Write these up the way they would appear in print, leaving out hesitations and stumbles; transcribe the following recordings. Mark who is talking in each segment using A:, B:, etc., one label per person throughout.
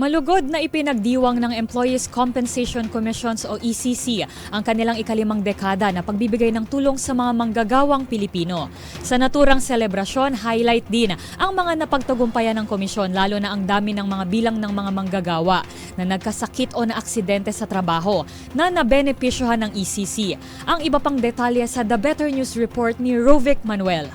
A: Malugod na ipinagdiwang ng Employees Compensation Commissions o ECC ang kanilang ikalimang dekada na pagbibigay ng tulong sa mga manggagawang Pilipino. Sa naturang selebrasyon, highlight din ang mga napagtagumpayan ng komisyon lalo na ang dami ng mga bilang ng mga manggagawa na nagkasakit o naaksidente sa trabaho na nabenepisyohan ng ECC. Ang iba pang detalye sa The Better News Report ni Rovic Manuel.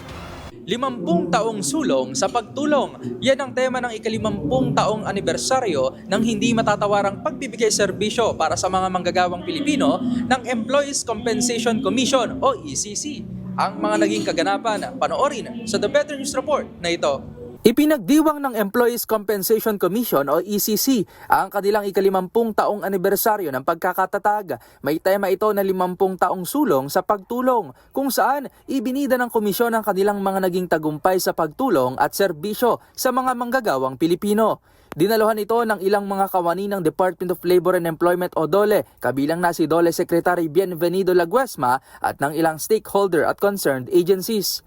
B: 50 taong sulong sa pagtulong. Yan ang tema ng ika-50 taong anibersaryo ng hindi matatawarang pagbibigay serbisyo para sa mga manggagawang Pilipino ng Employees Compensation Commission o ECC. Ang mga naging kaganapan, panoorin sa The Better News Report na ito. Ipinagdiwang ng Employees Compensation Commission o ECC ang kanilang ika-50 taong anibersaryo ng pagkakatatag. May tema ito na 50 taong sulong sa pagtulong, kung saan ibinida ng komisyon ang kanilang mga naging tagumpay sa pagtulong at serbisyo sa mga manggagawang Pilipino. Dinaluhan ito ng ilang mga kawani ng Department of Labor and Employment o DOLE, kabilang na si DOLE Secretary Bienvenido Laguesma at ng ilang stakeholder at concerned agencies.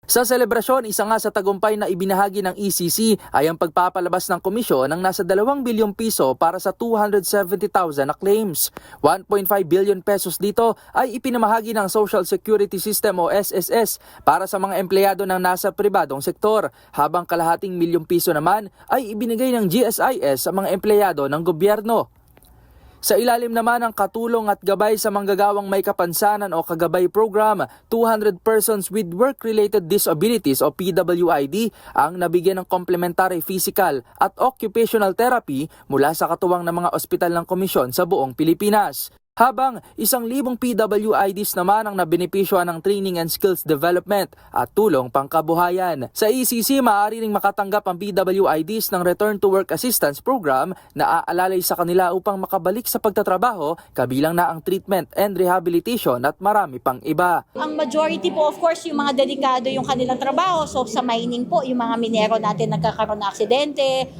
B: Sa selebrasyon, isa nga sa tagumpay na ibinahagi ng ECC ay ang pagpapalabas ng komisyon ng nasa 2 bilyong piso para sa 270,000 na claims. 1.5 billion pesos dito ay ipinamahagi ng Social Security System o SSS para sa mga empleyado ng nasa pribadong sektor, habang kalahating milyong piso naman ay ibinigay ng GSIS sa mga empleyado ng gobyerno. Sa ilalim naman ng katulong at gabay sa manggagawang may kapansanan o kagabay program, 200 persons with work-related disabilities o PWID ang nabigyan ng complementary physical at occupational therapy mula sa katuwang ng mga ospital ng komisyon sa buong Pilipinas. Habang 1,000 PWIDs naman ang nabenepisyohan ng training and skills development at tulong pangkabuhayan. Sa ECC, maaari ring makatanggap ang PWIDs ng Return to Work Assistance Program na aalalay sa kanila upang makabalik sa pagtatrabaho, kabilang na ang treatment and rehabilitation at marami pang iba.
C: Ang majority po, of course, yung mga delikado yung kanilang trabaho. So sa mining po, yung mga minero natin nagkakaroon ng aksidente,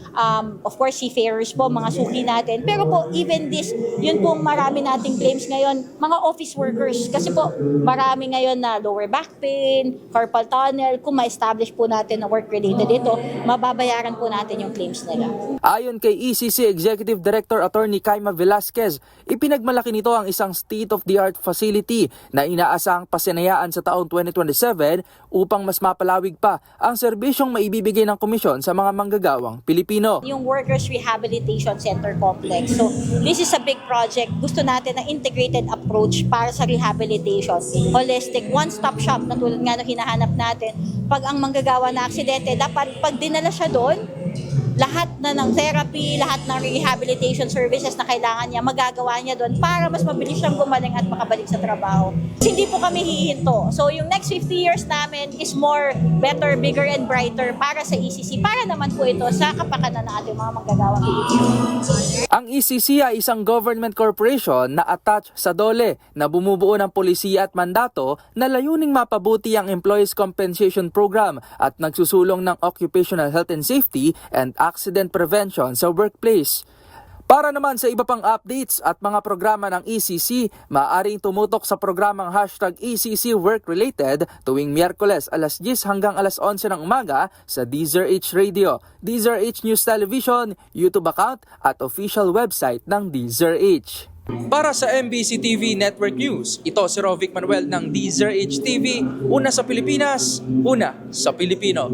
C: of course seafarers po, mga suki natin. Pero po, even this, yun po marami nating claims ngayon, mga office workers. Kasi po, marami ngayon na lower back pain, carpal tunnel. Kung ma-establish po natin na work-related ito, mababayaran po natin yung claims nila.
B: Ayon kay ECC Executive Director Attorney Kaima Velasquez, ipinagmalaki nito ang isang state-of-the-art facility na inaasahang pasinayaan sa taong 2027 upang mas mapalawig pa ang serbisyong maibibigay ng komisyon sa mga manggagawang Pilipino.
C: Yung Workers Rehabilitation Center Complex. So, this is a big project. Gusto natin na integrated approach para sa rehabilitation. Holistic, one-stop shop na tulad nga na hinahanap natin. Pag ang manggagawa na aksidente, dapat pag dinala siya doon, lahat na ng therapy, lahat ng rehabilitation services na kailangan niya, magagawa niya doon para mas mabilis siyang gumaling at makabalik sa trabaho. Hindi po kami hihinto. So yung next 50 years namin is more, better, bigger, and brighter para sa ECC. Para naman po ito sa kapakanan ng ating mga manggagawang Pilipino.
B: Ang ECC ay isang government corporation na attached sa DOLE na bumubuo ng polisiya at mandato na layuning mapabuti ang Employees Compensation Program at nagsusulong ng occupational health and safety and accident prevention sa workplace. Para naman sa iba pang updates at mga programa ng ECC, maaaring tumutok sa programang #ECC Work-Related tuwing Miyerkules alas 10 hanggang alas 11 ng umaga sa DZRH Radio, DZRH News Television, YouTube account at official website ng DZRH. Para sa MBC TV Network News, ito si Rovic Manuel ng DZRH TV, una sa Pilipinas, una sa Pilipino.